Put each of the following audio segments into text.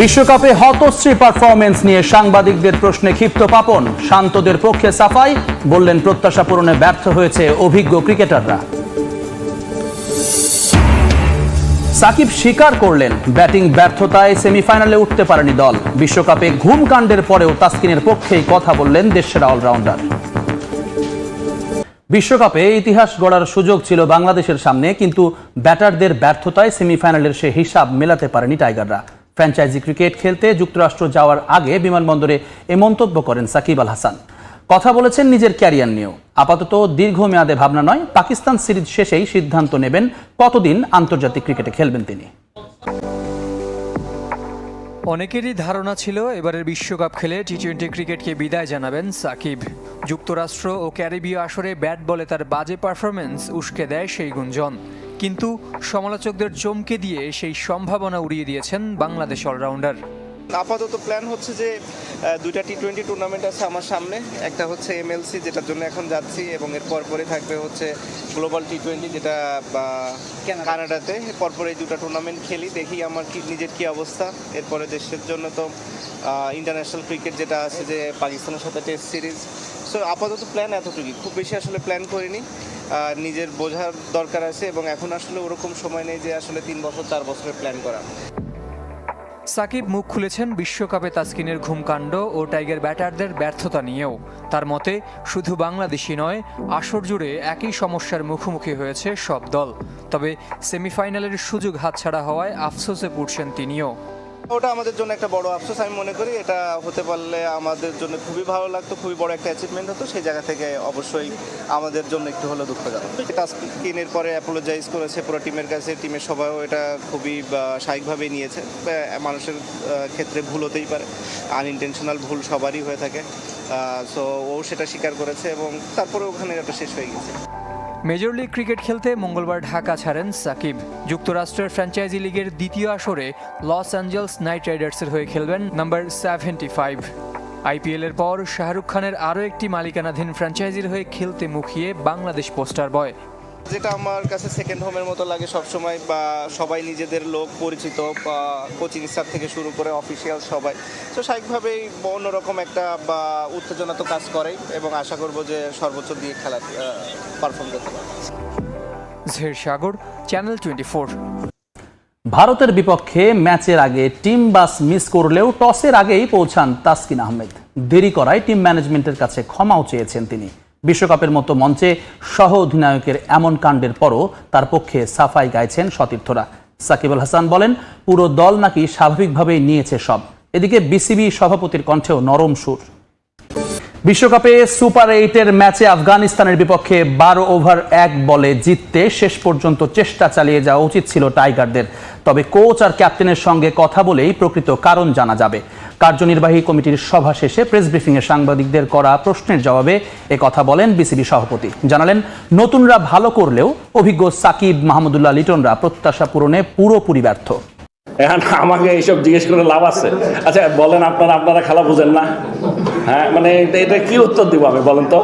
বিশ্বকাপে হতশ্রী পারফরমেন্স নিয়ে সাংবাদিকদের প্রশ্নে ক্ষিপ্ত পাপন। শান্তদের পক্ষে সাফাই, বললেন প্রত্যাশা পূরণে ব্যর্থ হয়েছে অভিজ্ঞ ক্রিকেটাররা। সাকিব স্বীকার করলেন ব্যাটিং ব্যর্থতায় সেমিফাইনালে উঠতে পারেনি দল। বিশ্বকাপে ঘুমকাণ্ডের পরেও তাসকিনের পক্ষেই কথা বললেন দেশসেরা অলরাউন্ডার। বিশ্বকাপে ইতিহাস গড়ার সুযোগ ছিল বাংলাদেশের সামনে, কিন্তু ব্যাটারদের ব্যর্থতায় সেমিফাইনালের সে হিসাব মেলাতে পারেনি টাইগাররা। ফ্র্যাঞ্চাইজি ক্রিকেট খেলতে যুক্তরাষ্ট্র যাওয়ার আগে বিমানবন্দরে এ মন্তব্য করেন সাকিব আল হাসান। কথা বলেছেন নিজের ক্যারিয়ার নিয়েও। আপাতত দীর্ঘমেয়াদে ভাবনা নয়, পাকিস্তান সিরিজ শেষেই সিদ্ধান্ত নেবেন কতদিন আন্তর্জাতিক ক্রিকেটে খেলবেন তিনি। অনেকেরই ধারণা ছিল এবারের বিশ্বকাপ খেলে টি-20 ক্রিকেটকে বিদায় জানাবেন সাকিব। যুক্তরাষ্ট্র ও ক্যারিবীয় আসরে ব্যাট বলে তার বাজে পারফরমেন্স উস্কে দেয় সেই গুঞ্জন, কিন্তু সমালোচকদের চমকে দিয়ে সেই সম্ভাবনা উড়িয়ে দিয়েছেন বাংলাদেশ অলরাউন্ডার। আপাতত প্ল্যান হচ্ছে যে দুইটা টি-20 টুর্নামেন্ট আছে আমার সামনে। একটা হচ্ছে এমএলসি, যেটার জন্য এখন যাচ্ছি, এবং এর পরে থাকবে হচ্ছে গ্লোবাল টি-20, যেটা কানাডাতে। পরপর এই দুটো টুর্নামেন্ট খেলি, দেখি আমার নিজের কি অবস্থা। এরপরে দেশের জন্য তো ইন্টারন্যাশনাল ক্রিকেট যেটা আছে, যে পাকিস্তানের সাথে টেস্ট সিরিজ। সো আপাতত প্ল্যান এতটুকুই, খুব বেশি আসলে প্ল্যান করিনি। নিজের বোঝার দরকার আছে, এবং এখন আসলে ওরকম সময় নেই যে আসলে 3 বছর 4 বছরের প্ল্যান করা। সাকিব মুখ খুলেছেন বিশ্বকাপে তাসকিনের ঘুমকাণ্ড ও টাইগার ব্যাটারদের ব্যর্থতা নিয়েও। তার মতে শুধু বাংলাদেশই নয়, আসর জুড়ে একই সমস্যার মুখোমুখি হয়েছে সব দল। তবে সেমিফাইনালের সুযোগ হাতছাড়া হওয়ায় আফসোসে পড়ছেন তিনিও। ওটা আমাদের জন্য একটা বড় আফসোস আমি মনে করি। এটা হতে পারলে আমাদের জন্য খুবই ভালো লাগতো, খুবই বড় একটা অ্যাচিভমেন্ট হতো। সেই জায়গা থেকে অবশ্যই আমাদের জন্য একটু হলেও দুঃখজনক। তাসকিনের পরে অ্যাপোলোজাইজ করেছে পুরো টিমের কাছে, টিমের সবাইও এটা খুবই স্বাভাবিকভাবেই নিয়েছে। মানুষের ক্ষেত্রে ভুল হতেই পারে, আনইনটেনশনাল ভুল সবারই হয়ে থাকে। সো ও সেটা স্বীকার করেছে, এবং তারপরে ওখানে এটা শেষ হয়ে গেছে। মেজর লিগ ক্রিকেট খেলতে মঙ্গলবার ঢাকা ছাড়েন সাকিব। যুক্তরাষ্ট্রের ফ্র্যাঞ্চাইজি লিগের দ্বিতীয় আসরে লস অ্যাঞ্জেলস নাইট রাইডার্সের হয়ে খেলবেন নাম্বার 75। আইপিএলের পর শাহরুখ খানের আরও একটি মালিকানাধীন ফ্র্যাঞ্চাইজির হয়ে খেলতে মুখিয়ে বাংলাদেশ পোস্টার বয়। যেটা আমার কাছে সেকেন্ড হোমের মতো লাগে সবসময়। বা সবাই নিজেদের লোক, পরিচিত, বা কোচিং স্টাফ থেকে শুরু করে অফিসিয়াল সবাই। তো স্বাভাবিকভাবেই অন্যরকম একটা বা উত্তেজনা তো কাজ করেই, এবং আশা করব যে সর্বোচ্চ দিয়ে খেলা পারফর্ম করতে পারবে। জহির সাগর, চ্যানেল 24। ভারতের বিপক্ষে ম্যাচের আগে টিম বাস মিস করলেও টসের আগেই পৌঁছান তাসকিন আহমেদ। দেরি করায় টিম ম্যানেজমেন্টের কাছে ক্ষমাও চেয়েছেন তিনি। বিশ্বকাপের মতো মঞ্চে সহ অধিনায়কের এমন কাণ্ডের পরও তার পক্ষে সাফাই গাইছেন সতীর্থরা। সাকিব আল হাসান বলেন, পুরো দল নাকি স্বাভাবিকভাবেই নিয়েছে সব। এদিকে বিসিবি সভাপতির কণ্ঠেও নরম সুর। বিশ্বকাপে সুপার 8-এর ম্যাচে আফগানিস্তানের বিপক্ষে 12 ওভার 1 বলে জিততে শেষ পর্যন্ত চেষ্টা চালিয়ে যাওয়া উচিত ছিল টাইগারদের। তবে কোচ আর ক্যাপ্টেনের সঙ্গে কথা বলেই প্রকৃত কারণ জানা যাবে। কার্যনির্বাহী কমিটির সভা শেষে প্রেস ব্রিফিংয়ে সাংবাদিকদের করা প্রশ্নের জবাবে এ কথা বলেন বিসিবি সভাপতি। জানালেন, নতুনরা ভালো করলেও অভিজ্ঞ সাকিব, মাহমুদুল্লাহ লিটনরা প্রত্যাশা পূরণে পুরোপুরি ব্যর্থ। এখন আমাকে এইসব জিজ্ঞেস করে লাভ আছে? আচ্ছা বলেন, আপনারা খেলা বুঝেন না? হ্যাঁ, মানে এটা কি উত্তর দিব আমি, বলেন তো?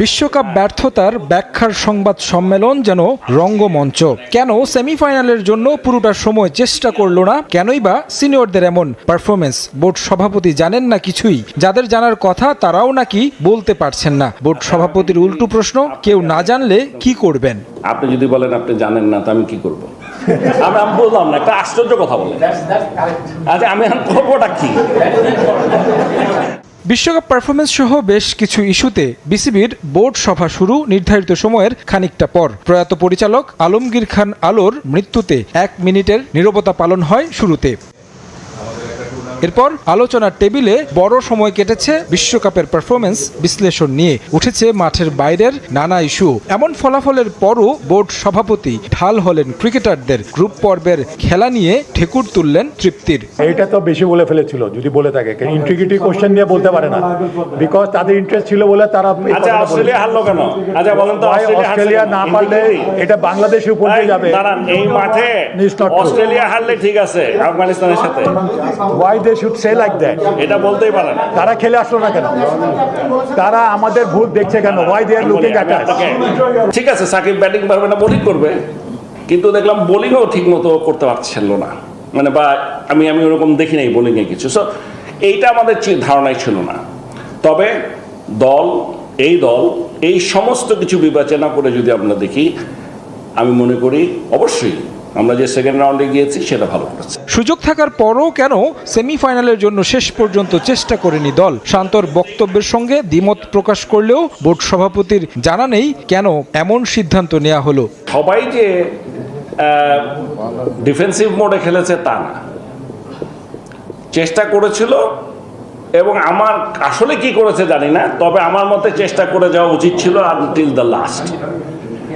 বিশ্বকাপ ব্যর্থতার ব্যাখ্যার সংবাদ সম্মেলন যেন রঙ্গমঞ্চ। কেন সেমিফাইনালের জন্য পুরোটা সময় চেষ্টা করলো না? কেনই বা সিনিয়রদের এমন পারফরমেন্স? বোর্ড সভাপতি জানেন না কিছুই? যাদের জানার কথা তারাও নাকি বলতে পারছেন না। বোর্ড সভাপতির উল্টো প্রশ্ন, কেউ না জানলে কি করবেন? আপনি যদি বলেন আপনি জানেন না, তো আমি কি করব? আমি বললাম না, একটা আশ্চর্য কথা বলেন। আচ্ছা আমি এখন করবোটা কি? বিশ্বকাপ পারফরমেন্স সহ বেশ কিছু ইস্যুতে বিসিবির বোর্ড সভা শুরু নির্ধারিত সময়ের খানিকটা পর। প্রয়াত পরিচালক আলমগীর খান আলোর মৃত্যুতে 1 মিনিটের নীরবতা পালন হয় শুরুতে। এরপর আলোচনার টেবিলে বড় সময় কেটেছে বিশ্বকাপের পারফরমেন্স বিশ্লেষণ নিয়ে। উঠেছে মাঠের বাইরের নানা ইস্যু। এমন ফলাফলের পরও বোর্ড সভাপতি ঢাল হলেন ক্রিকেটারদের। গ্রুপ পর্বের খেলা নিয়ে ঠেকুর তুললেন তৃপ্তির। এইটা তো বেশি বলে ফেলেছিল, যদি বলে থাকে ইন্টিগ্রিটি কোশ্চেন নিয়ে বলতে পারে না, বিকজ তাদের ইন্টারেস্ট ছিল বলে তারা। আচ্ছা অস্ট্রেলিয়া হারলো কেন? আচ্ছা বলেন তো, অস্ট্রেলিয়া না পারলে এটা বাংলাদেশের উপর দিয়ে যাবে। দাঁড়ান, এই মাঠে অস্ট্রেলিয়া হারলে ঠিক আছে আফগানিস্তানের সাথে, why they should say like that? এটা বলতেই পারে না। তারা খেলে আসলো না কেন? তারা আমাদের ভুল দেখছে কেন? why they are looking at us? ঠিক আছে, সাকিব ব্যাটিং পারবে না, বোলিং করবে, কিন্তু দেখলাম বোলিংও ঠিক মতো করতে পারছিল না। মানে বা আমি ওরকম দেখি নাই বোলিংয়ে কিছু। সো এইটা আমাদের ধারণাই ছিল না। তবে দল এই সমস্ত কিছু বিবেচনা করে যদি আমরা দেখি, আমি মনে করি অবশ্যই আমরা যে সেকেন্ড রাউন্ডে গিয়েছি সেটা ভালো করেছে। সুযোগ থাকার পরও কেন সেমিফাইনালের জন্য শেষ পর্যন্ত চেষ্টা করেনি দল? শান্তর বক্তব্যের সঙ্গে দ্বিমত প্রকাশ করলেও বোর্ড সভাপতির জানা নেই কেন এমন সিদ্ধান্ত নেওয়া হলো। সবাই যে ডিফেন্সিভ মোডে খেলেছে তা না, চেষ্টা করেছিল, এবং আমার আসলে কি করেছে জানি না, তবে আমার মতে চেষ্টা করে যাওয়া উচিত ছিল আনটিল দ্য লাস্ট।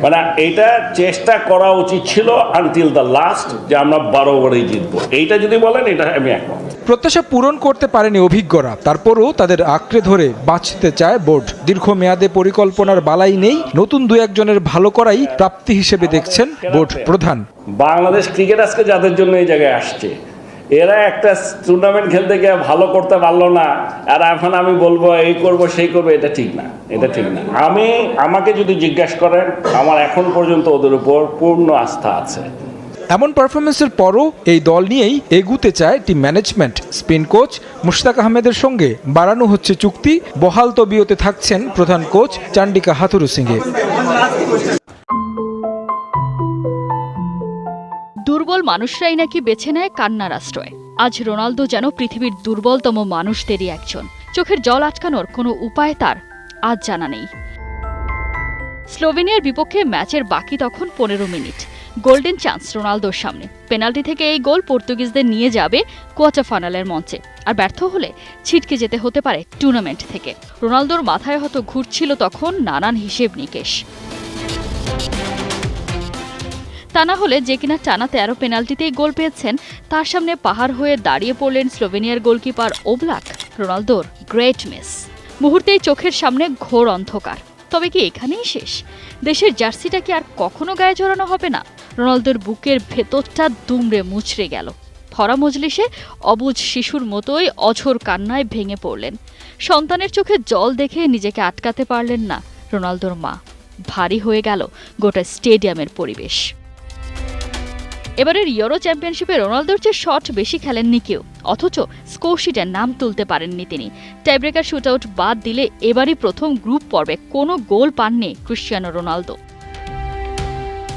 মানে এটা চেষ্টা করা উচিত ছিল আনটিল দ্য লাস্ট, যে আমরা 12 ওভারেই জিতবো। এইটা যদি বলেন, এটা আমি একমত। প্রত্যাশা পূরণ করতে পারেনি অভিজ্ঞরা, তারপরও তাদের আঁকড়ে ধরে বাঁচতে চায় বোর্ড। দীর্ঘমেয়াদে পরিকল্পনার বালাই নেই, নতুন 2-1 ভালো করাই প্রাপ্তি হিসেবে দেখছেন বোর্ড প্রধান। বাংলাদেশ ক্রিকেট আজকে যাদের জন্য এই জায়গায় আসছে, এরা একটা টুর্নামেন্ট খেলতে গিয়ে ভালো করতে পারলো না, আর এখন আমি বলবো এই করব সেই করবো, এটা ঠিক না। আমাকে যদি জিজ্ঞাসা করেন, আমার এখন পর্যন্ত ওদের উপর পূর্ণ আস্থা আছে। এমন পারফরমেন্সের পরও এই দল নিয়েই এগুতে চায় team management. Spin coach Mushtaq আহমেদের সঙ্গে বাড়ানো হচ্ছে চুক্তি, বহাল তবিয়তে থাকছেন প্রধান কোচ চান্ডিকা হাথুরুসিংহে। দুর্বল মানুষরাই নাকি বেছে নেয় কান্নার আশ্রয়। আজ রোনালদো যেন পৃথিবীর দুর্বলতম মানুষদেরই একজন। চোখের জল আটকানোর কোনো উপায় তার আজ জানা নেই। স্লোভেনিয়ার বিপক্ষে ম্যাচের বাকি তখন 15 মিনিট। গোল্ডেন চান্স রোনালদোর সামনে। পেনাল্টি থেকে এই গোল পর্তুগিজদের নিয়ে যাবে কোয়ার্টার ফাইনালের মঞ্চে, আর ব্যর্থ হলে ছিটকে যেতে হতে পারে টুর্নামেন্ট থেকে। রোনালদোর মাথায় হয়তো ঘুরছিল তখন নানান হিসেব নিকেশ। তা না হলে যে কিনা টানা 13 পেনাল্টিতেই গোল পেয়েছেন, তার সামনে পাহাড় হয়ে দাঁড়িয়ে পড়লেন স্লোভেনিয়ার গোলকিপার ওবলাক। রোনালদোর গ্রেট মিস। মুহূর্তেই চোখের সামনে ঘোর অন্ধকার। তবে কি এখানেই শেষ? দেশের জার্সিটা কি আর কখনো গায়ে জড়ানো হবে না? রোনালদোর বুকের ভেতরটা দুমড়ে মুচড়ে গেল। ভরা মজলিসে অবুঝ শিশুর মতোই অঝোর কান্নায় ভেঙে পড়লেন। সন্তানের চোখে জল দেখে নিজেকে আটকাতে পারলেন না রোনালদোর মা। ভারী হয়ে গেল গোটা স্টেডিয়ামের পরিবেশ। এবারের ইউরো চ্যাম্পিয়নশিপে রোনালদোর চেয়ে শট বেশি খেলেননি কেউ, অথচ স্কোরশিটে নাম তুলতে পারেননি তিনি। টাইব্রেকার শুটআউট বাদ দিলে এবারই প্রথম গ্রুপ পর্বে কোনো গোল পাননি Cristiano Ronaldo.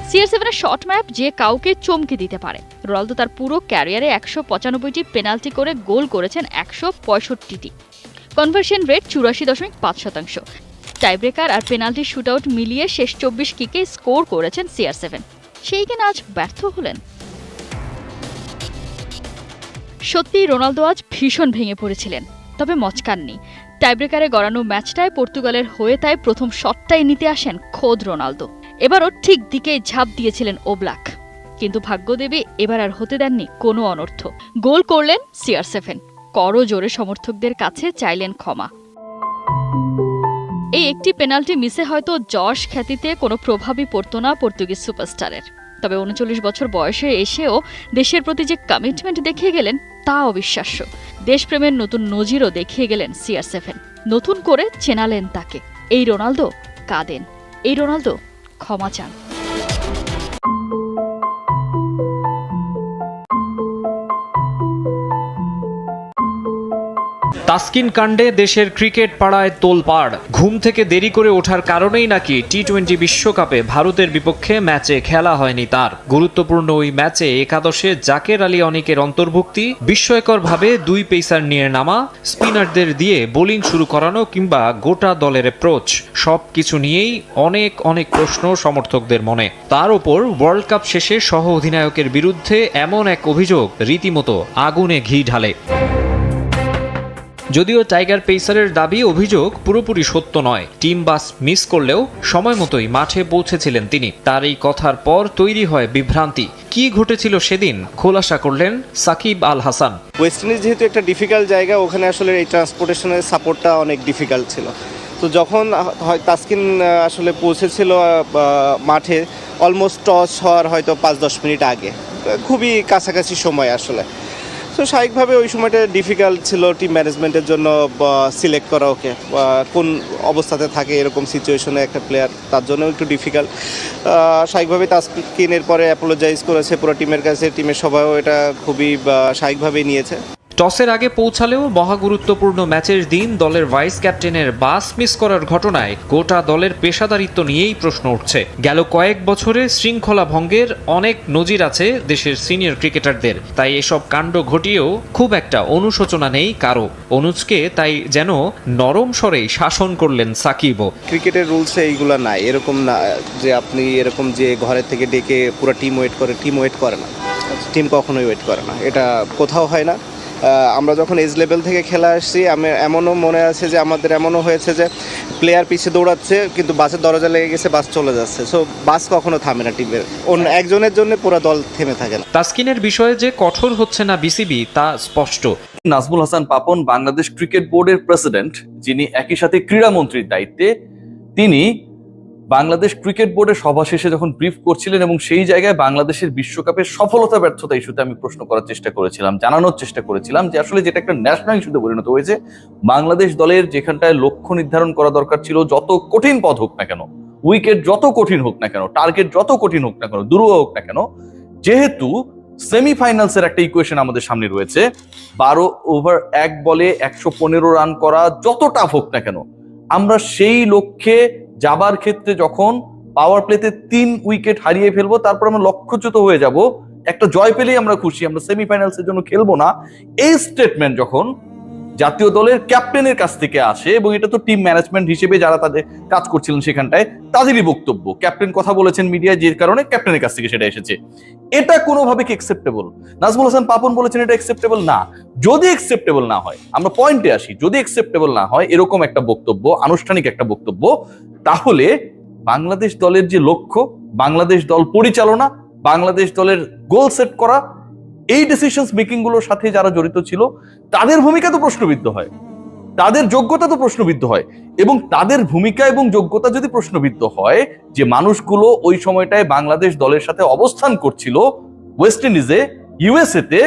CR7 shot map যে কাউকে চমকে দিতে পারে। রোনালদো তার পুরো ক্যারিয়ারে 195টি পেনাল্টি করে গোল করেছেন 165টি। Conversion rate 84.5%। টাইব্রেকার আর পেনাল্টি শুটআউট মিলিয়ে শেষ 24 কিকে স্কোর করেছেন CR7। সেই কিনা আজ ব্যর্থ হলেন। সত্যি রোনালদো আজ ভীষণ ভেঙে পড়েছিলেন, তবে মচকাননি। টাইব্রেকারে গড়ানো ম্যাচটায় পর্তুগালের হয়ে তাই প্রথম শটটাই নিতে আসেন খোদ রোনালদো। এবারও ঠিক দিকেই ঝাঁপ দিয়েছিলেন ওবলাক, কিন্তু ভাগ্যদেবী এবার আর হতে দেননি কোনো অনর্থ। গোল করলেন CR7। করো জোরে সমর্থকদের কাছে চাইলেন ক্ষমা। এই একটি পেনাল্টি মিসে হয়তো যশ খ্যাতিতে কোনো প্রভাবই পড়তো না পর্তুগিজ সুপারস্টারের, তবে 39 বছর বয়সে এসেও দেশের প্রতি যে কমিটমেন্ট দেখিয়ে গেলেন তা অবিশ্বাস্য। দেশপ্রেমের নতুন নজিরও দেখিয়ে গেলেন CR7। নতুন করে চেনালেন তাকে। এই রোনালদো কাঁদেন, এই রোনালদো ক্ষমা চান। তাসকিন কাণ্ডে দেশের ক্রিকেট পাড়ায় তোলপাড়। ঘুম থেকে দেরি করে ওঠার কারণেই নাকি টি-20 বিশ্বকাপে ভারতের বিপক্ষে ম্যাচে খেলা হয়নি তার। গুরুত্বপূর্ণ ওই ম্যাচে একাদশে জাকের আলী অনিকের অন্তর্ভুক্তি, বিস্ময়করভাবে 2 পেসার নিয়ে নামা, স্পিনারদের দিয়ে বোলিং শুরু করানো কিংবা গোটা দলের অ্যাপ্রোচ, সব কিছু নিয়েই অনেক প্রশ্ন সমর্থকদের মনে। তার ওপর ওয়ার্ল্ড কাপ শেষে সহ অধিনায়কের বিরুদ্ধে এমন এক অভিযোগ রীতিমতো আগুনে ঘি ঢালে। যদিও টাইগার পেসারের দাবি অভিযোগ পুরোপুরি সত্য নয়। টিম বাস মিস করলেও সময় মতোই মাঠে পৌঁছেছিলেন তিনি। তার এই কথার পর তৈরি হয় বিভ্রান্তি। কি ঘটেছিল সেদিন খোলাসা করলেন সাকিব আল হাসান। ওয়েস্ট ইন্ডিজ যেহেতু একটা ডিফিকাল্ট জায়গা, ওখানে আসলে এই ট্রান্সপোর্টেশনের সাপোর্টটা অনেক ডিফিকাল্ট ছিল। তো যখন তাসকিন আসলে পৌঁছেছিল মাঠে, অলমোস্ট টস হওয়ার হয়তো 5-10 মিনিট আগে, খুবই কাছাকাছি সময় আসলে। তো স্বাভাবিকভাবে ওই সময়টা ডিফিকাল্ট ছিল টিম ম্যানেজমেন্টের জন্য সিলেক্ট করা ওকে, কোন অবস্থাতে থাকে এরকম সিচুয়েশনে একটা প্লেয়ার, তার জন্য একটু ডিফিকাল্ট। স্বাভাবিকভাবে তাসকিনের পরে অ্যাপোলোজাইজ করেছে পুরো টিমের কাছে, টিমের সবাইও এটা খুবই স্বাভাবিকভাবেই নিয়েছে। টসের আগে পৌঁছালেও মহাগুরুত্বপূর্ণ ম্যাচের দিন দলের ভাইস ক্যাপ্টেনের বাস মিস করার ঘটনায় গোটা দলের পেশাদারিত্ব নিয়েই প্রশ্ন উঠছে। গেল কয়েক বছরে শৃঙ্খলা ভঙ্গের অনেক নজির আছে দেশের সিনিয়র ক্রিকেটারদের, তাই এসব কাণ্ড ঘটিয়েও খুব একটা অনুশোচনা নেই কারো। অনুজকে তাই যেন নরম স্বরেই শাসন করলেন সাকিবও। ক্রিকেটের রুলসে এইগুলো নাই, এরকম না যে আপনি এরকম যে ঘরের থেকে ডেকে পুরো টিম ওয়েট করে, টিম ওয়েট করে না, টিম কখনোই ওয়েট করে না, এটা কোথাও হয় না। আমরা যখন এজ লেভেল থেকে খেলা আসছি, এমনও মনে আছে যে আমাদের এমনও হয়েছে যে প্লেয়ার পিছিয়ে দৌড়াচ্ছে কিন্তু বাসের দরজা লেগে গেছে, বাস চলে যাচ্ছে। সো বাস কখনো থামে না টিমের, অন্য একজনের জন্য পুরো দল থেমে থাকে না। তাসকিনের বিষয়ে যে কঠোর হচ্ছে না বিসিবি তা স্পষ্ট। নাজমুল হাসান পাপন বাংলাদেশ ক্রিকেট বোর্ডের প্রেসিডেন্ট, যিনি একই সাথে ক্রীড়ামন্ত্রীর দায়িত্বে, তিনি বাংলাদেশ ক্রিকেট বোর্ডের সভা শেষে যখন ব্রিফ করছিলেন এবং সেই জায়গায় বাংলাদেশের বিশ্বকাপের সফলতা ব্যর্থতা ইস্যুতে আমি প্রশ্ন করার চেষ্টা করেছিলাম, জানানোর চেষ্টা করেছিলাম যে আসলে যেটা একটা ন্যাশনাল ইস্যুতে পরিণত হয়েছে, বাংলাদেশ দলের যেখানটায় লক্ষ্য নির্ধারণ করা দরকার ছিল, যত কঠিন পথ হোক না কেন, উইকেট যত কঠিন হোক না কেন, টার্গেট যত কঠিন হোক না কেন, দুরূহ হোক না কেন, যেহেতু সেমিফাইনালসের একটা ইকুয়েশন আমাদের সামনে রয়েছে, 12 ওভার 1 বলে 115 রান করা যত টাফ হোক না কেন, আমরা সেই লক্ষ্যে যাবার ক্ষেত্রে যখন পাওয়ার প্লেতে 3 উইকেট হারিয়ে ফেলবো, তারপর আমরা লক্ষ্যচ্যুত হয়ে যাব, একটা জয় পেলেই আমরা খুশি, আমরা সেমিফাইনালসের জন্য খেলবো না, এই স্টেটমেন্ট যখন জাতীয় দলের ক্যাপ্টেনের কাছ থেকে আসে, এবং এটা তো টিম ম্যানেজমেন্ট হিসেবে যারা তাদের কাজ করছিলেন সেখানটায় তাদেরই বক্তব্য, ক্যাপ্টেন কথা বলেছেন মিডিয়ায়, যে কারণে ক্যাপ্টেনের কাছ থেকে সেটা এসেছে, এটা কোনোভাবে কি অ্যাকসেপ্টেবল? নাজমুল হাসান পাপন বলেছেন এটা অ্যাকসেপ্টেবল না। যদি অ্যাকসেপ্টেবল না হয়, আমরা পয়েন্টে আসি, যদি অ্যাকসেপ্টেবল না হয় এরকম একটা বক্তব্য, আনুষ্ঠানিক একটা বক্তব্য, তাহলে বাংলাদেশ দলের যে লক্ষ্য, বাংলাদেশ দল পরিচালনা, বাংলাদেশ দলের গোল সেট করা, এই ডিসিশনস মেকিং গুলোর সাথে যারা জড়িত ছিল তাদের ভূমিকা তো প্রশ্নবিদ্ধ হয়, তাদের যোগ্যতা তো প্রশ্নবিদ্ধ হয়, এবং তাদের ভূমিকা এবং যোগ্যতা যদি প্রশ্নবিদ্ধ হয়, যে মানুষগুলো ওই সময়টায় বাংলাদেশ দলের সাথে অবস্থান করছিল ওয়েস্ট ইন্ডিজে, ইউএসএ তে,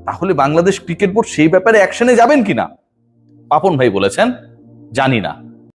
তাহলে বাংলাদেশ ক্রিকেট বোর্ড সেই ব্যাপারে অ্যাকশনে যাবেন কিনা? পাপন ভাই বলেছেন জানি না।